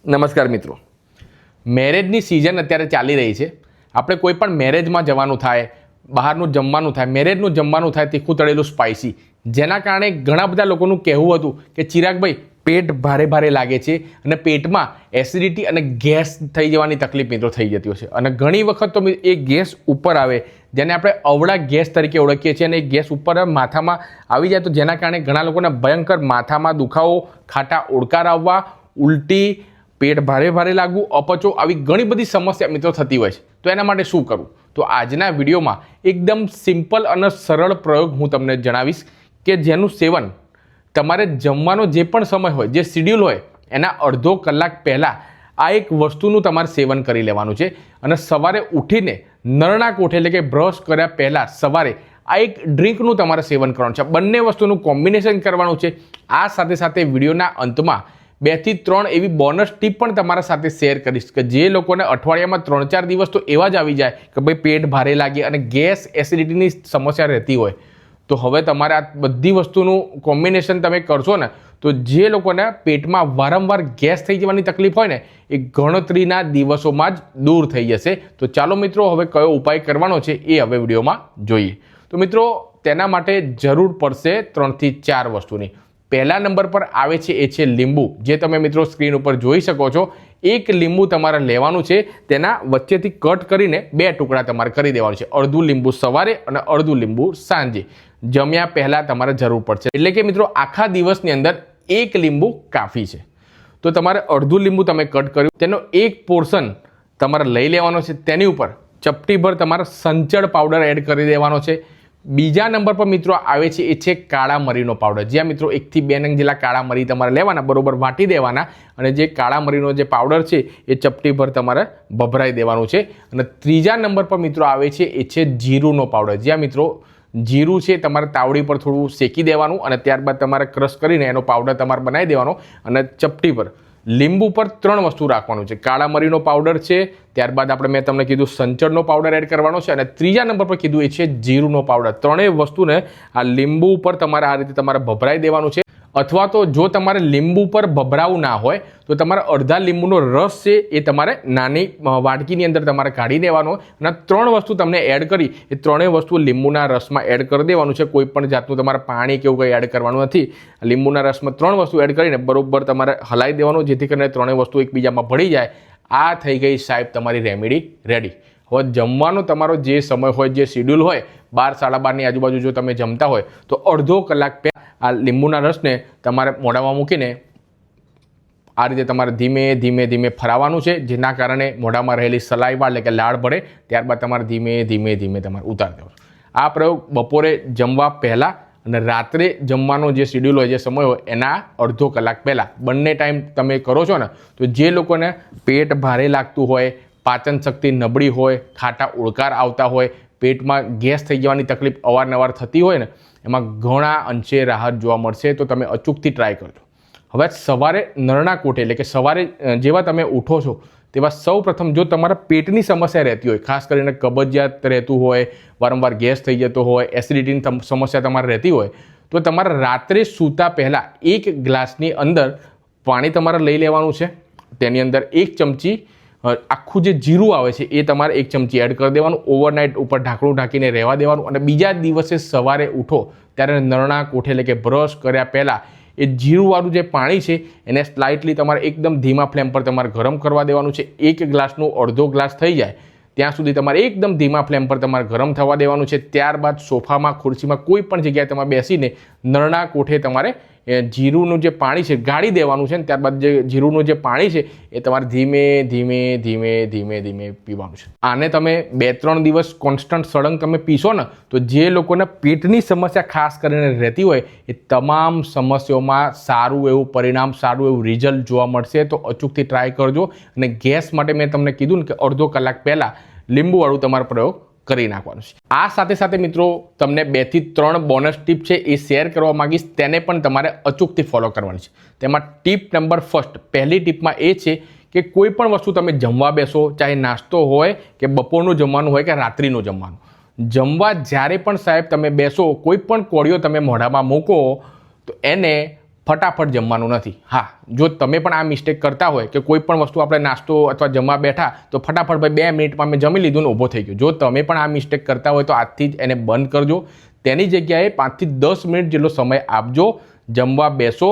નમસ્કાર મિત્રો, મેરેજની સિઝન અત્યારે ચાલી રહી છે. આપણે કોઈ પણ મેરેજમાં જવાનું થાય, બહારનું જમવાનું થાય, મેરેજનું જમવાનું થાય તીખું તળેલું સ્પાઇસી, જેના કારણે ઘણા બધા લોકોનું કહેવું હતું કે ચિરાગભાઈ પેટ ભારે ભારે લાગે છે અને પેટમાં એસિડિટી અને ગેસ થઈ જવાની તકલીફ મિત્રો થઈ જતી હોય છે. અને ઘણી વખત તો એ ગેસ ઉપર આવે, જેને આપણે અવળા ગેસ તરીકે ઓળખીએ છીએ, અને એ ગેસ ઉપર માથામાં આવી જાય તો જેના કારણે ઘણા લોકોને ભયંકર માથામાં દુખાવો, ખાટા ઓડકાર આવવા, ઉલટી, પેટ ભારે ભારે લાગવું, અપચો, આવી ઘણી બધી સમસ્યા મિત્રો થતી હોય છે. તો એના માટે શું કરવું? તો આજના વિડીયોમાં એકદમ સિમ્પલ અને સરળ પ્રયોગ હું તમને જણાવીશ કે જેનું સેવન તમારે જમવાનો જે પણ સમય હોય, જે શિડ્યુલ હોય, એના અડધો કલાક પહેલાં આ એક વસ્તુનું તમારે સેવન કરી લેવાનું છે. અને સવારે ઉઠીને નરણા કોઠે એટલે કે બ્રશ કર્યા પહેલાં સવારે આ એક ડ્રિંકનું તમારે સેવન કરવાનું છે. બંને વસ્તુનું કોમ્બિનેશન કરવાનું છે. આ સાથે સાથે વિડીયોના અંતમાં 2 થી 3 એવી બોનસ ટીપ પણ તમારા સાથે શેર કરીશ કે જે લોકોને અઠવાડિયામાં 3-4 દિવસ તો એવા જ આવી જાય કે ભાઈ પેટ ભારે લાગે અને ગેસ એસિડિટીની સમસ્યા રહેતી હોય. તો હવે તમારે આ બધી વસ્તુનું કોમ્બિનેશન તમે કરશો ને, તો જે લોકોને પેટમાં વારંવાર ગેસ થઈ જવાની તકલીફ હોય ને, એ ગણતરીના દિવસોમાં જ દૂર થઈ જશે. તો ચાલો મિત્રો, હવે કયો ઉપાય કરવાનો છે એ હવે વિડીયોમાં જોઈએ. તો મિત્રો, તેના માટે જરૂર પડશે 3 થી 4 વસ્તુની. પહેલા નંબર પર આવે છે એ છે લીંબુ, જે તમે મિત્રો સ્ક્રીન ઉપર જોઈ શકો છો. એક લીંબુ તમારે લેવાનું છે, તેના વચ્ચેથી કટ કરીને 2 ટુકડા તમારે કરી દેવાનું છે. અડધું લીંબુ સવારે અને અડધું લીંબુ સાંજે જમ્યા પહેલાં તમારે જરૂર પડશે. એટલે કે મિત્રો આખા દિવસની અંદર 1 લીંબુ કાફી છે. તો તમારે અડધું લીંબુ તમે કટ કર્યું, તેનો એક પોર્શન તમારે લઈ લેવાનો છે. તેની ઉપર ચપટીભર તમારે સંચળ પાવડર એડ કરી દેવાનો છે. બીજા નંબર પર મિત્રો આવે છે એ છે કાળા મરીનો પાવડર. જ્યાં મિત્રો 1 થી 2 નંગ જેટલા કાળા મરી તમારે લેવાના, બરોબર વાટી દેવાના, અને જે કાળા મરીનો જે પાવડર છે એ ચપટીભર તમારે ભભરાઈ દેવાનું છે. અને ત્રીજા નંબર પર મિત્રો આવે છે એ છે જીરુંનો પાવડર. જ્યાં મિત્રો જીરું છે તમારે તાવડી પર થોડું શેકી દેવાનું અને ત્યારબાદ તમારે ક્રશ કરીને એનો પાવડર તમારે બનાવી દેવાનો. અને ચપટીભર લીંબુ પર 3 વસ્તુ રાખવાનું છે. કાળા મરીનો પાવડર છે, ત્યારબાદ આપણે મેં તમને કીધું સંચળનો પાવડર એડ કરવાનો છે, અને ત્રીજા નંબર પર કીધું એ છે જીરુંનો પાવડર. ત્રણેય વસ્તુને આ લીંબુ ઉપર તમારે આ રીતે તમારે ભભરાઈ દેવાનું છે. અથવા તો જો તમારે લીંબુ પર ભભરાવું ના હોય તો તમારે અડધા લીંબુનો રસ છે એ તમારે નાની વાટકીની અંદર તમારે કાઢી દેવાનો. અને 3 વસ્તુ તમને એડ કરી, એ ત્રણેય વસ્તુ લીંબુના રસમાં એડ કરી દેવાનું છે. કોઈ પણ જાતનું તમારે પાણી કે એવું કંઈ એડ કરવાનું નથી. લીંબુના રસમાં 3 વસ્તુ એડ કરીને બરોબર તમારે હલાવી દેવાનું, જેથી કરીને ત્રણેય વસ્તુ એકબીજામાં ભળી જાય. આ થઈ ગઈ સાહેબ તમારી રેમેડી રેડી. હવે જમવાનો તમારો જે સમય હોય, જે શિડ્યુલ હોય, 12, 12:30ની આજુબાજુ જો તમે જમતા હોય તો અડધો કલાક પહેલાં આ લીંબુના રસને તમારે મોઢામાં મૂકીને આ રીતે તમારે ધીમે ધીમે ધીમે ફરાવવાનું છે, જેના કારણે મોઢામાં રહેલી સલાઈવા એટલે કે લાળ ભળે. ત્યારબાદ તમારે ધીમે ધીમે ધીમે તમારે ઉતારી દેવાનું. આ પ્રયોગ બપોરે જમવા પહેલાં અને રાત્રે જમવાનો જે શિડ્યુલ હોય, જે સમય હોય, એના અડધો કલાક પહેલાં બંને ટાઈમ તમે કરો છો ને, તો જે લોકોને પેટ ભારે લાગતું હોય, પાચન શક્તિ નબળી હોય, ખાટા ઓડકાર આવતા હોય, પેટમાં ગેસ થઈ જવાની તકલીફ અવારનવાર થતી હોય ને, એમાં ઘણા અંશે રાહત જોવા મળશે. તો તમે અચૂકથી ટ્રાય કરજો. હવે સવારે નરણા કોઠે એટલે કે સવારે જેવા તમે ઉઠો છો તેવા સૌ પ્રથમ જો તમારા પેટની સમસ્યા રહેતી હોય, ખાસ કરીને કબજિયાત રહેતું હોય, વારંવાર ગેસ થઈ જતો હોય, એસિડિટીની સમસ્યા તમારે રહેતી હોય, તો તમારે રાત્રે સૂતા પહેલાં 1 ગ્લાસની અંદર પાણી તમારે લઈ લેવાનું છે. તેની અંદર 1 ચમચી આખું જે જીરું આવે છે એ તમારે 1 ચમચી એડ કરી દેવાનું. ઓવરનાઇટ ઉપર ઢાંકણું ઢાંકીને રહેવા દેવાનું. અને બીજા દિવસે સવારે ઉઠો ત્યારે નરણા કોઠે એટલે કે બ્રશ કર્યા પહેલાં એ જીરુંવાળું જે પાણી છે એને સ્લાઇટલી તમારે એકદમ ધીમા ફ્લેમ પર તમારે ગરમ કરવા દેવાનું છે. 1 ગ્લાસનું અડધો ગ્લાસ થઈ જાય ત્યાં સુધી તમારે એકદમ ધીમા ફ્લેમ પર તમારે ગરમ થવા દેવાનું છે. ત્યારબાદ સોફામાં, ખુરશીમાં, કોઈ પણ જગ્યાએ તમારે બેસીને નરણા કોઠે તમારે જીરુંનું જે પાણી છે ગાળી દેવાનું છે. ત્યારબાદ જે જીરુંનું જે પાણી છે એ તમારે ધીમે ધીમે ધીમે ધીમે ધીમે પીવાનું છે. આને તમે 2-3 દિવસ કોન્સ્ટન્ટ સળંગ તમે પીશો ને, તો જે લોકોને પેટની સમસ્યા ખાસ કરીને રહેતી હોય એ તમામ સમસ્યાઓમાં સારું એવું પરિણામ, સારું એવું રિઝલ્ટ જોવા મળશે. તો અચૂકથી ટ્રાય કરજો. અને ગેસ માટે મેં તમને કીધું ને કે અડધો કલાક પહેલાં લીંબુવાળું તમારો પ્રયોગ કરી નાખવાનું છે. આ સાથે સાથે મિત્રો તમને 2 થી 3 બોનસ ટીપ છે એ શેર કરવા માંગીશ, તેને પણ તમારે અચૂકથી ફોલો કરવાની છે. તેમાં ટીપ નંબર ફર્સ્ટ, પહેલી ટીપમાં એ છે કે કોઈ પણ વસ્તુ તમે જમવા બેસો, ચાહે નાસ્તો હોય કે બપોરનું જમવાનું હોય કે રાત્રિનું જમવાનું, જમવા જ્યારે પણ સાહેબ તમે બેસો, કોઈ પણ કોળિયો તમે મોઢામાં મૂકો તો એને ફટાફટ જમવાનું નથી. હા, જો તમે પણ આ મિસ્ટેક કરતા હોય કે કોઈ પણ વસ્તુ આપણે નાસ્તો અથવા જમવા બેઠા તો ફટાફટ ભાઈ 2 મિનિટમાં મેં જમી લીધું ને ઊભો થઈ ગયો, જો તમે પણ આ મિસ્ટેક કરતા હોય તો આજથી જ એને બંધ કરજો. તેની જગ્યાએ 5 થી 10 મિનિટ જેટલો સમય આપજો. જમવા બેસો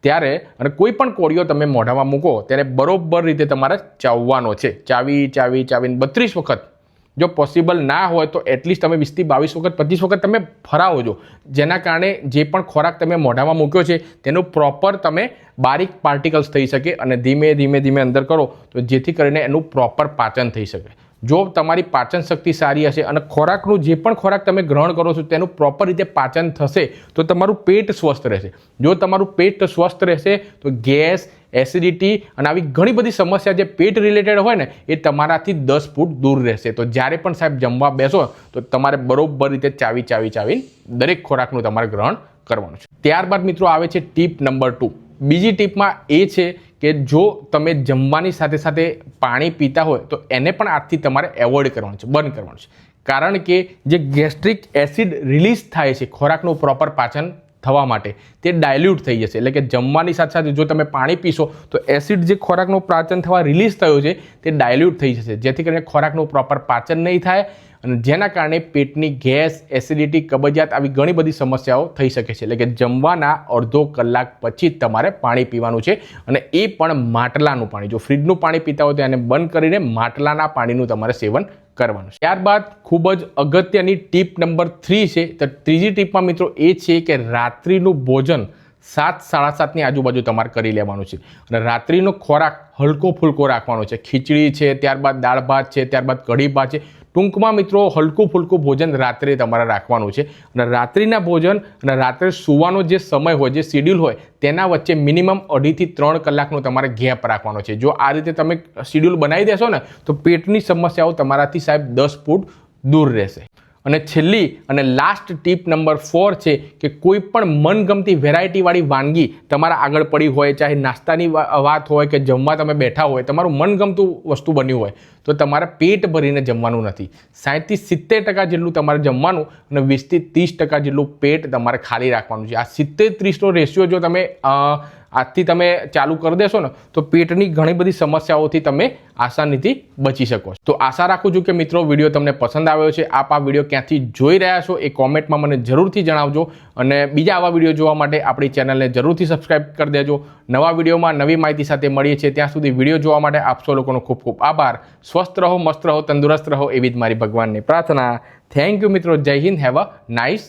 ત્યારે અને કોઈ પણ કોળિયો તમે મોઢામાં મૂકો ત્યારે બરોબર રીતે તમારે ચાવવાનો છે. ચાવીને 32 વખત. જો પોસિબલ ના હોય તો એટલીસ્ટ તમે 20 થી 22 વખત 25 વખત તમે ફરાવો છો, જેના કારણે જે પણ ખોરાક તમે મોઢામાં મૂક્યો છે તેનું પ્રોપર તમે બારીક પાર્ટિકલ્સ થઈ શકે અને ધીમે અંદર કરો તો જેથી કરીને એનું પ્રોપર પાચન થઈ શકે. જો તમારી પાચન શક્તિ સારી હશે અને ખોરાકનું જે પણ ખોરાક તમે ગ્રહણ કરો છો તેનું પ્રોપર રીતે પાચન થશે તો તમારું પેટ સ્વસ્થ રહેશે. જો તમારું પેટ સ્વસ્થ રહેશે તો ગેસ, એસિડિટી અને આવી ઘણી બધી સમસ્યા જે પેટ રિલેટેડ હોય ને એ તમારાથી 10 ફૂટ દૂર રહેશે. તો જ્યારે પણ સાહેબ જમવા બેસો તો તમારે બરોબર રીતે ચાવીને દરેક ખોરાકનું તમારે ગ્રહણ કરવાનું છે. ત્યારબાદ મિત્રો આવે છે ટીપ નંબર 2. બીજી ટીપમાં એ છે કે જો તમે જમવાની સાથે પાણી પીતા હોય તો એને પણ આજથી તમારે એવોઇડ કરવાનું છે, બંધ કરવાનું છે. કારણ કે જે ગેસ્ટ્રિક એસિડ રિલીઝ થાય છે ખોરાકનું પ્રોપર પાચન થવા માટે તે ડાયલ્યુટ થઈ જશે. એટલે કે જમવાની સાથે જો તમે પાણી પીશો તો એસિડ જે ખોરાકનું પાચન થવા રિલીઝ થયો છે તે ડાયલ્યુટ થઈ જશે, જેથી કરીને ખોરાકનું પ્રોપર પાચન નહીં થાય અને જેના કારણે પેટની ગેસ, એસિડિટી, કબજિયાત આવી ઘણી બધી સમસ્યાઓ થઈ શકે છે. એટલે કે જમવાના અડધો કલાક પછી તમારે પાણી પીવાનું છે અને એ પણ માટલાનું પાણી. જો ફ્રીજનું પાણી પીતા હોય તો એને બંધ કરીને માટલાના પાણીનું તમારે સેવન કરવાનું છે. ત્યારબાદ ખૂબ જ અગત્યની ટીપ નંબર 3 છે. તો ત્રીજી ટીપમાં મિત્રો એ છે કે રાત્રિનું ભોજન 7-7:30 ની આજુબાજુ તમારે કરી લેવાનું છે અને રાત્રિનો ખોરાક હલકો ફુલકો રાખવાનો છે. ખીચડી છે, ત્યારબાદ દાળ ભાત છે, ત્યારબાદ કઢી ભાત છે. ટૂંકમાં મિત્રો હલકું ફુલકું ભોજન રાત્રે તમારે રાખવાનું છે અને રાત્રિના ભોજન અને રાત્રે સૂવાનો જે સમય હોય, જે શિડ્યુલ હોય તેના વચ્ચે મિનિમમ 2.5 થી 3 કલાકનો તમારે ગેપ રાખવાનો છે. જો આ રીતે તમે શિડ્યુલ બનાવી દેશો ને તો પેટની સમસ્યાઓ તમારાથી સાહેબ 10 ફૂટ દૂર રહેશે. અને છેલ્લી અને લાસ્ટ ટીપ નંબર 4 છે કે કોઈ પણ મનગમતી વેરાયટીવાળી વાનગી તમારા આગળ પડી હોય, ચાહે નાસ્તાની વાત હોય કે જમવા તમે બેઠા હોય, તમારું મનગમતું વસ્તુ બન્યું હોય તો તમારે પેટ ભરીને જમવાનું નથી. 60 થી 70% જેટલું તમારે જમવાનું અને 20 થી 30% જેટલું પેટ તમારે ખાલી રાખવાનું છે. આ 70-30નો રેશિયો જો તમે આજથી તમે ચાલુ કરી દેશો ને તો પેટની ઘણી બધી સમસ્યાઓથી તમે આસાનીથી બચી શકો છો. તો આશા રાખું છું કે મિત્રો વિડીયો તમને પસંદ આવ્યો છે. આપ આ વિડીયો ક્યાંથી જોઈ રહ્યા છો એ કોમેન્ટમાં મને જરૂરથી જણાવજો અને બીજા આવા વિડીયો જોવા માટે આપણી ચેનલને જરૂરથી સબસ્ક્રાઇબ કરી દેજો. નવા વિડીયોમાં નવી માહિતી સાથે મળીએ છીએ. ત્યાં સુધી વિડીયો જોવા માટે આપ સૌ લોકોનો ખૂબ ખૂબ આભાર. સ્વસ્થ રહો, મસ્ત રહો, તંદુરસ્ત રહો એવી જ મારી ભગવાનની પ્રાર્થના. થેન્ક યુ મિત્રો. જય હિન્દ. Have a nice